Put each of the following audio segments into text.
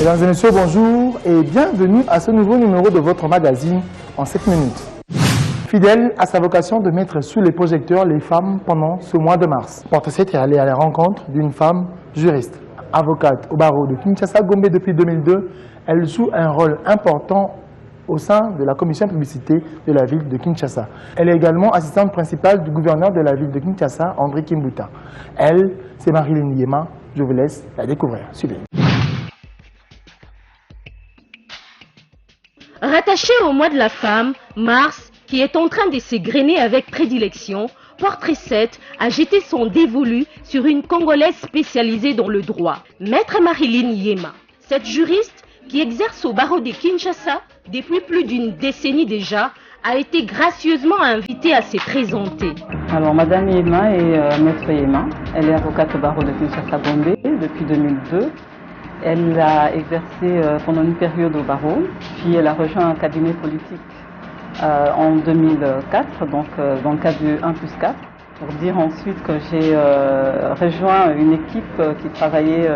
Mesdames et messieurs, bonjour et bienvenue à ce nouveau numéro de votre magazine en 7 minutes. Fidèle à sa vocation de mettre sous les projecteurs les femmes pendant ce mois de mars, Portrait 7 est allé à la rencontre d'une femme juriste, avocate au barreau de Kinshasa-Gombe depuis 2002. Elle joue un rôle important au sein de la commission publicité de la ville de Kinshasa. Elle est également assistante principale du gouverneur de la ville de Kinshasa, André Kimbuta. Elle, c'est Marilyn Yema. Je vous laisse la découvrir. Suivez. Rattaché au mois de la femme, mars, qui est en train de s'égrener avec prédilection, Portrait 7 a jeté son dévolu sur une Congolaise spécialisée dans le droit, Maître Marilyn Yema. Cette juriste, qui exerce au barreau de Kinshasa depuis plus d'une décennie déjà, a été gracieusement invitée à se présenter. Alors, Madame Yema est Maître Yema. Elle est avocate au barreau de Kinshasa-Gombe depuis 2002. Elle a exercé pendant une période au barreau, puis elle a rejoint un cabinet politique en 2004, donc dans le cadre du 1+4, pour dire ensuite que j'ai rejoint une équipe qui travaillait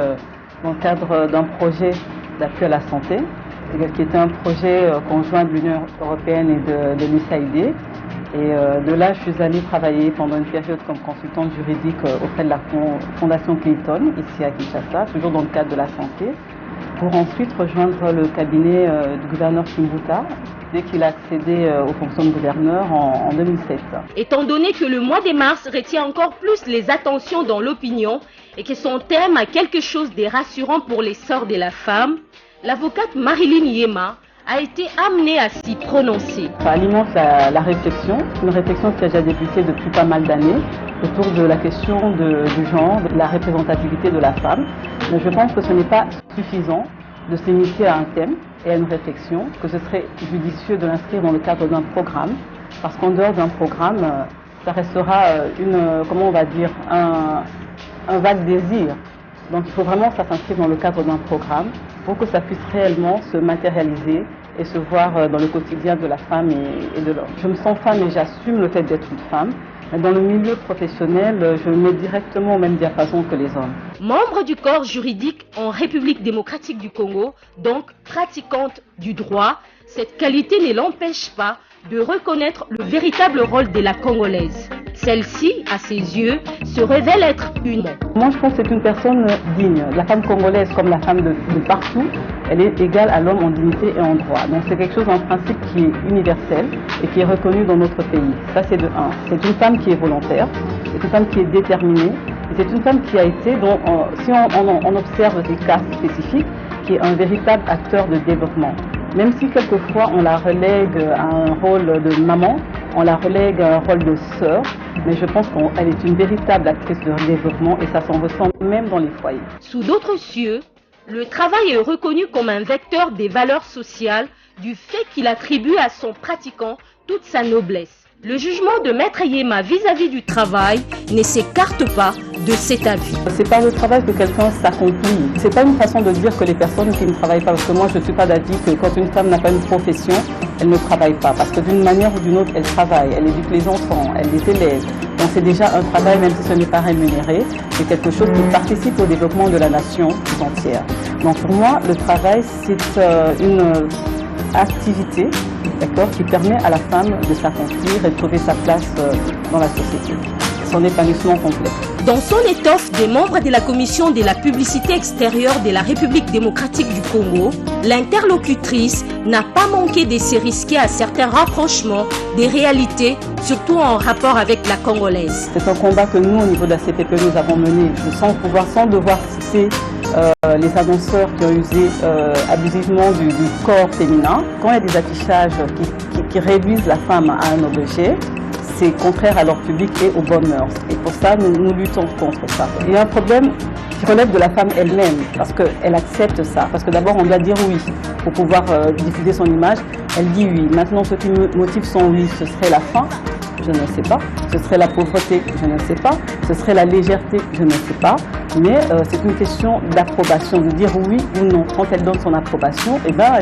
dans le cadre d'un projet d'appui à la santé, qui était un projet conjoint de l'Union européenne et de l'USAID. Et de là, je suis allée travailler pendant une période comme consultante juridique auprès de la Fondation Clinton, ici à Kinshasa, toujours dans le cadre de la santé, pour ensuite rejoindre le cabinet du gouverneur Kimbuta, dès qu'il a accédé aux fonctions de gouverneur en 2007. Étant donné que le mois de mars retient encore plus les attentions dans l'opinion et que son thème a quelque chose de rassurant pour les sœurs de la femme, l'avocate Marilyn Yema a été amenée à s'y prononcer. Ça alimente la réflexion, une réflexion qui a déjà débuté depuis pas mal d'années autour de la question du genre, de la représentativité de la femme. Mais je pense que ce n'est pas suffisant de s'initier à un thème et à une réflexion, que ce serait judicieux de l'inscrire dans le cadre d'un programme, parce qu'en dehors d'un programme, ça restera comment on va dire, un vague désir. Donc il faut vraiment que ça s'inscrive dans le cadre d'un programme pour que ça puisse réellement se matérialiser et se voir dans le quotidien de la femme et de l'homme. Je me sens femme et j'assume le fait d'être une femme. Dans le milieu professionnel, je me mets directement au même diapason que les hommes. Membre du corps juridique en République démocratique du Congo, donc pratiquante du droit, cette qualité ne l'empêche pas de reconnaître le véritable rôle de la Congolaise. Celle-ci, à ses yeux, se révèle être une. Moi, je pense que c'est une personne digne. La femme congolaise, comme la femme de partout, elle est égale à l'homme en dignité et en droit. Donc c'est quelque chose, un principe qui est universel et qui est reconnu dans notre pays. Ça, c'est de un. C'est une femme qui est volontaire, c'est une femme qui est déterminée, et c'est une femme qui a été, si on observe des cas spécifiques, qui est un véritable acteur de développement. Même si quelquefois on la relègue à un rôle de maman, on la relègue à un rôle de sœur, mais je pense qu'elle est une véritable actrice de développement et ça s'en ressent même dans les foyers. Sous d'autres cieux, le travail est reconnu comme un vecteur des valeurs sociales du fait qu'il attribue à son pratiquant toute sa noblesse. Le jugement de Maître Yema vis-à-vis du travail ne s'écarte pas de cet avis. C'est par le travail que quelqu'un s'accomplit. C'est pas une façon de dire que les personnes qui ne travaillent pas, parce que moi je ne suis pas d'avis que quand une femme n'a pas une profession, elle ne travaille pas. Parce que d'une manière ou d'une autre, elle travaille, elle éduque les enfants, elle les élève. Donc c'est déjà un travail, même si ce n'est pas rémunéré, c'est quelque chose qui participe au développement de la nation tout entière. Donc pour moi, le travail, c'est une activité, d'accord, qui permet à la femme de s'accomplir et de trouver sa place dans la société. Son épanouissement complet. Dans son étoffe des membres de la commission de la publicité extérieure de la République démocratique du Congo, l'interlocutrice n'a pas manqué de se risquer à certains rapprochements des réalités, surtout en rapport avec la Congolaise. C'est un combat que nous, au niveau de la CPP, nous avons mené, sans devoir citer les annonceurs qui ont usé abusivement du corps féminin. Quand il y a des affichages qui réduisent la femme à un objet, c'est contraire à l'ordre public et aux bonnes mœurs. Et pour ça, nous luttons contre ça. Il y a un problème qui relève de la femme elle-même, parce qu'elle accepte ça. Parce que d'abord, on doit dire oui pour pouvoir diffuser son image. Elle dit oui. Maintenant, ce qui motive son oui, ce serait la faim, je ne sais pas. Ce serait la pauvreté, je ne sais pas. Ce serait la légèreté, je ne sais pas. Mais c'est une question d'approbation, de dire oui ou non. Quand elle donne son approbation, eh ben,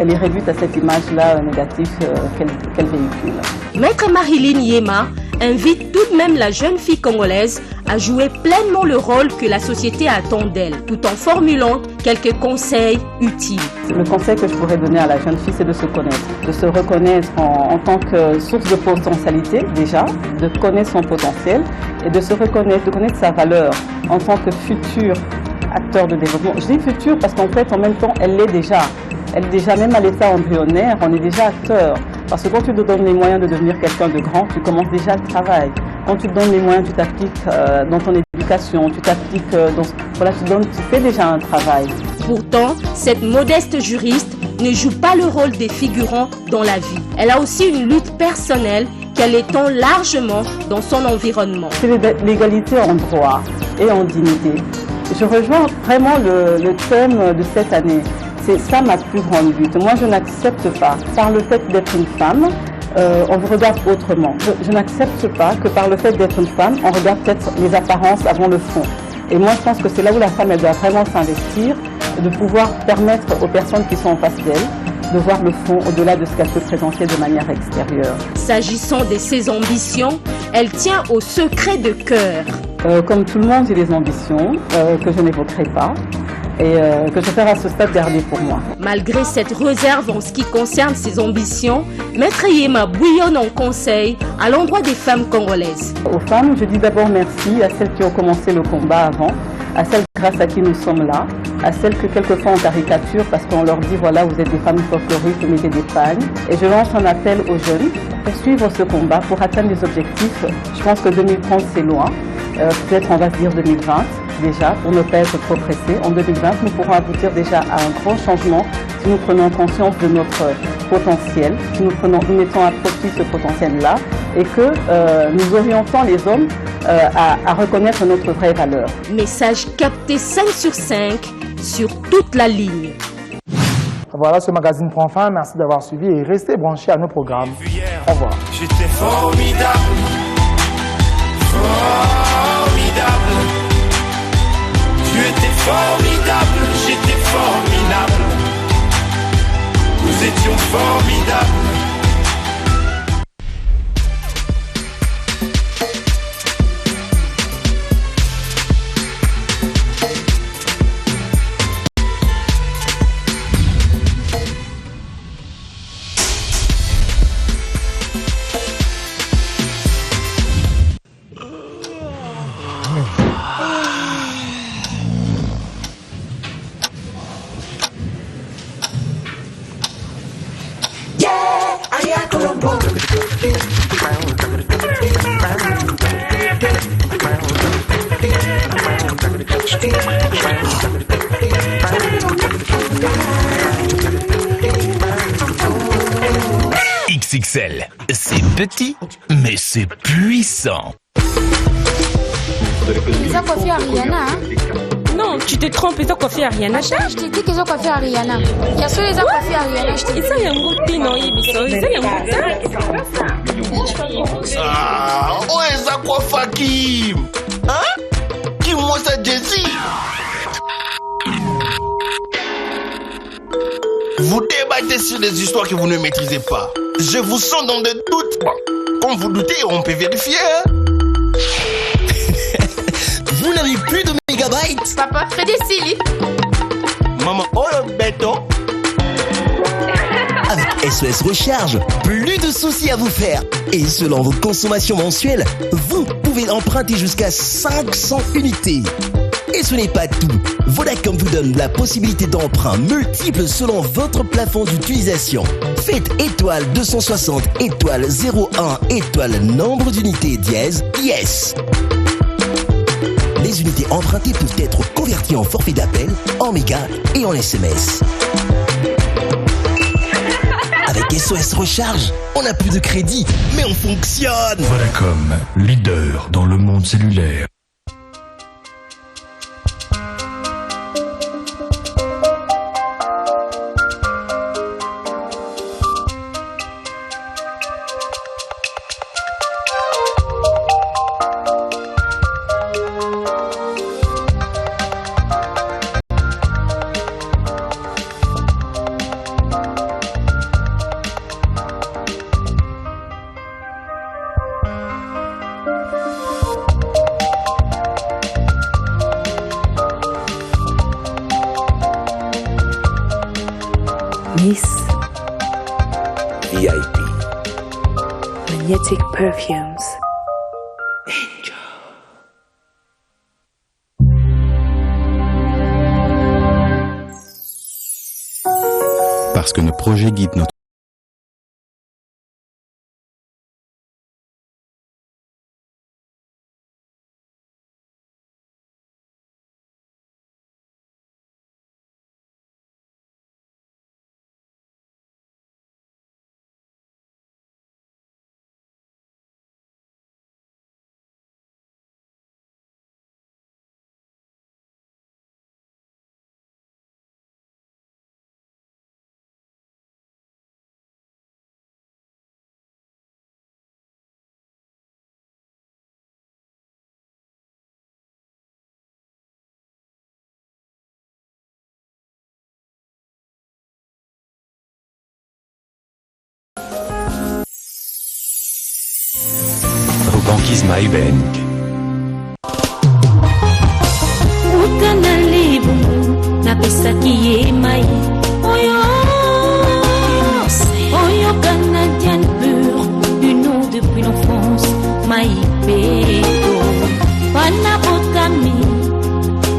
elle est réduite à cette image-là négative qu'elle véhicule. Maître Marilyn Yema invite tout de même la jeune fille congolaise à jouer pleinement le rôle que la société attend d'elle, tout en formulant quelques conseils utiles. Le conseil que je pourrais donner à la jeune fille, c'est de se connaître, de se reconnaître en tant que source de potentialité déjà, de connaître son potentiel et de se reconnaître, de connaître sa valeur en tant que futur acteur de développement. Je dis futur parce qu'en fait, en même temps, elle l'est déjà. Elle est déjà, même à l'état embryonnaire, on est déjà acteur. Parce que quand tu te donnes les moyens de devenir quelqu'un de grand, tu commences déjà le travail. Quand tu te donnes les moyens, tu t'appliques dans ton éducation, tu t'appliques tu fais déjà un travail. Pourtant, cette modeste juriste ne joue pas le rôle des figurants dans la vie. Elle a aussi une lutte personnelle qu'elle étend largement dans son environnement. C'est l'égalité en droit et en dignité. Je rejoins vraiment le thème de cette année. C'est ça ma plus grande lutte. Moi, je n'accepte pas, par le fait d'être une femme, on vous regarde autrement. Je n'accepte pas que par le fait d'être une femme, on regarde peut-être les apparences avant le fond. Et moi, je pense que c'est là où la femme, elle doit vraiment s'investir, de pouvoir permettre aux personnes qui sont en face d'elle de voir le fond au-delà de ce qu'elle peut présenter de manière extérieure. S'agissant de ses ambitions, elle tient au secret de cœur. Comme tout le monde, j'ai des ambitions que je n'évoquerai pas et que je préfère à ce stade garder pour moi. Malgré cette réserve en ce qui concerne ses ambitions, Maître Yema bouillonne en conseil à l'endroit des femmes congolaises. Aux femmes, je dis d'abord merci à celles qui ont commencé le combat avant, à celles grâce à qui nous sommes là, à celles que quelquefois on caricature parce qu'on leur dit voilà, vous êtes des femmes folkloriques, vous mettez des pagnes. Et je lance un appel aux jeunes pour suivre ce combat, pour atteindre les objectifs. Je pense que 2030 c'est loin, peut-être on va se dire 2020 déjà, pour ne pas être trop pressé. En 2020, nous pourrons aboutir déjà à un grand changement si nous prenons conscience de notre potentiel, si nous mettons à profit ce potentiel-là et que nous orientons les hommes à reconnaître notre vraie valeur. Message capté 5 sur 5 sur toute la ligne. Voilà, ce magazine prend fin. Merci d'avoir suivi et restez branchés à nos programmes. Au revoir. J'étais formidable. Formidable. Tu étais formidable. J'étais formidable. Nous étions formidables. XXL, c'est petit, mais c'est puissant. Ils ont coiffé Ariana, hein? Non, tu te trompes, ils ont coiffé Ariana. Je t'ai dit qu'ils ont coiffé Ariana. Il y a ceux qui ont coiffé Ariana, je t'ai dit. Ils ont un goût non, Ah, oh, ça quoi, Kim? Hein? Kim, moi, ça, Jessie. Vous débattez sur des histoires que vous ne maîtrisez pas. Je vous sens dans des doutes. Bon, comme vous doutez, on peut vérifier. Hein? Vous n'avez plus de mégabytes? Papa, fais des cils. Maman, oh le béton. Avec SOS Recharge, plus de soucis à vous faire. Et selon vos consommations mensuelles, vous pouvez emprunter jusqu'à 500 unités. Et ce n'est pas tout. Vodacom vous donne la possibilité d'emprunt multiples selon votre plafond d'utilisation. Faites étoile 260, étoile 01, étoile nombre d'unités dièse, yes. Les unités empruntées peuvent être converties en forfait d'appel, en méga et en SMS. Avec SOS Recharge, on n'a plus de crédit, mais on fonctionne. Vodacom, leader dans le monde cellulaire. Miss VIP. Magnetic Perfumes. Parce que nos projets guident notre Banquise MyBank. Ukana libu napesaki ye mai oyo canadienne pure, une eau depuis l'enfance mai peto wana botami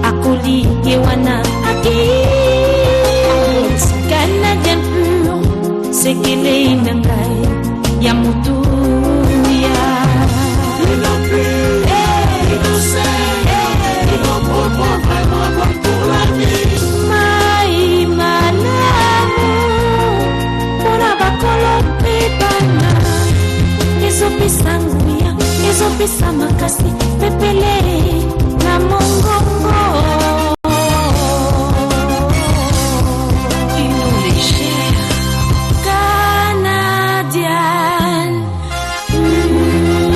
akoli ye wana akit canadienne pure sekele nangai ya mutu ya ezopesa makasi pepele na mongongo une légère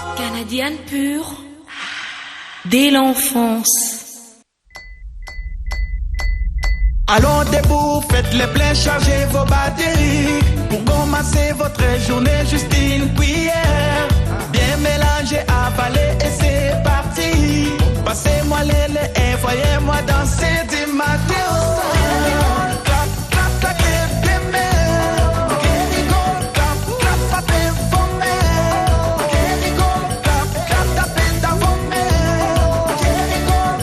canadienne pure dès l'enfance. Allons debout, faites les pleins, chargez vos batteries. Pour commencer votre journée, juste une cuillère. Bien mélanger, avaler et c'est parti. Passez-moi les et voyez-moi danser du matin au soir. Clap, clap, claquez des mains. Clap, clap, tapez vos mains. Clap, clap, tapez dans vos mains.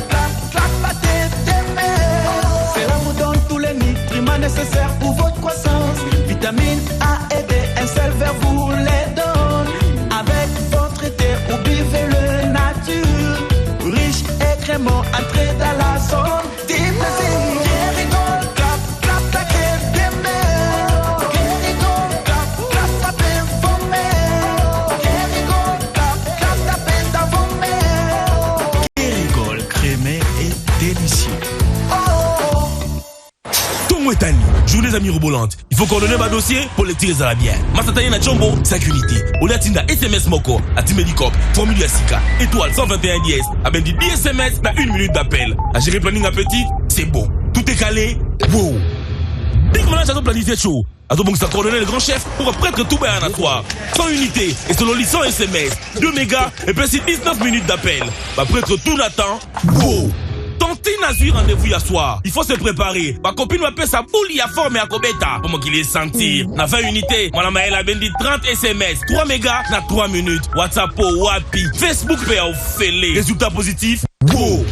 Clap, clap, battez des mains. Cela vous donne tous les nutriments nécessaires pour votre croissance. Vitamine A et D, un seul verre vous les donne. Avec votre thé ou buvez le nature. Riche et crémeux, entrez dans la zone du plaisir. Clap, clap, claquez des mains. Clap, clap, tapez vos mains. Clap, clap, tapez dans vos mains. Kerrygold, crémé et délicieux. Tani, journée amis roubolantes. Il faut coordonner ma dossier pour les tirer à la bière. Masataye na Chombo, 5 unités. Olatinda SMS Moko, à Timedicop, formule Yassika, étoile 121 dièse. À ben 10 SMS, na 1 minute d'appel. À gérer planning à petit, c'est bon. Tout est calé. Wow. Dès que mon âge a planifié chaud. A donc ça coordonner le grand chef pour prêtre tout bien à soir. 100 unités et selon les 100 SMS, 2 mégas et puis 19 minutes d'appel. Ma prêtre tout l'attend. Wow. Tantine Azur rendez-vous hier soir. Il faut se préparer. Ma copine m'appelle sa boule à forme à Kobeta. Comment qu'il est senti. Na 20 unités. Moi, la a dit 30 SMS. 3 mégas, na 3 minutes. WhatsApp, Wapi. Facebook, paye au fêlé. Résultat positif. Go!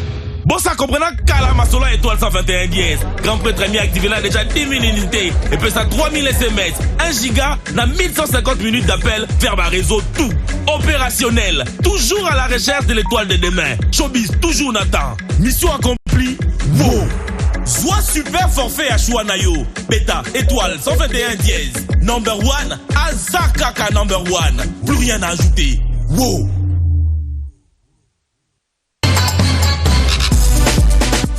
Bon, ça comprenant Kalamasola étoile 121 dièse. Grand prêtre mis activé là déjà 10 000 unités. Et puis ça 3000 SMS. 1 giga, na 1150 minutes d'appel vers ma réseau tout. Opérationnel. Toujours à la recherche de l'étoile de demain. Showbiz, toujours Nathan. Mission accomplie. Wow. Soit super forfait à Chouanayo. Beta, étoile 121 dièse. Number 1, Azakaka number 1. Plus rien à ajouter. Wow.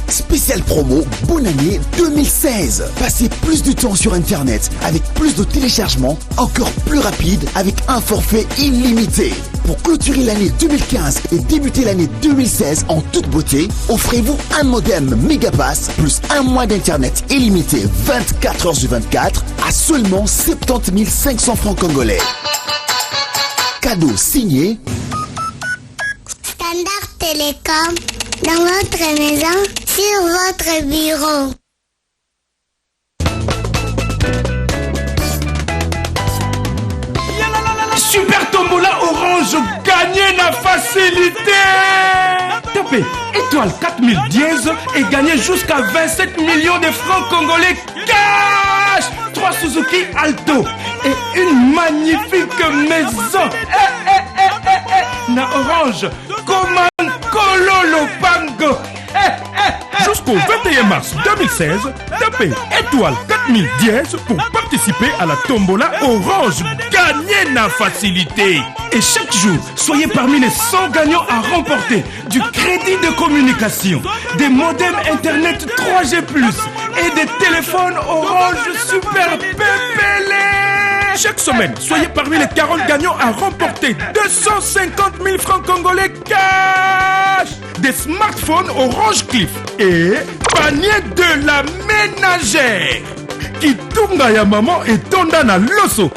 Spécial promo, bonne année 2016. Passez plus de temps sur Internet avec plus de téléchargements, encore plus rapide avec un forfait illimité. Pour clôturer l'année 2015 et débuter l'année 2016 en toute beauté, offrez-vous un modem Megapass plus un mois d'Internet illimité 24 heures sur 24 à seulement 70 500 francs congolais. Cadeau signé Standard Télécom. Dans votre maison, sur votre bureau. tombola orange, gagnez la facilité. Tapez étoile 4000 dièse et gagnez jusqu'à 27 millions de francs congolais cash. 3 Suzuki Alto et une magnifique maison. Na orange, commande Kololo Pango. Jusqu'au 21 mars 2016, tapez étoile 4000 dièse pour participer à la tombola orange. Gagnez la facilité. Et chaque jour, soyez parmi les 100 gagnants à remporter du crédit de communication, des modems internet 3G+, et des téléphones orange super pépélés. Chaque semaine, soyez parmi les 40 gagnants à remporter 250 000 francs congolais cash, des smartphones Orange Cliff et panier de la ménagère. Kitunga ya maman et tonda na loso.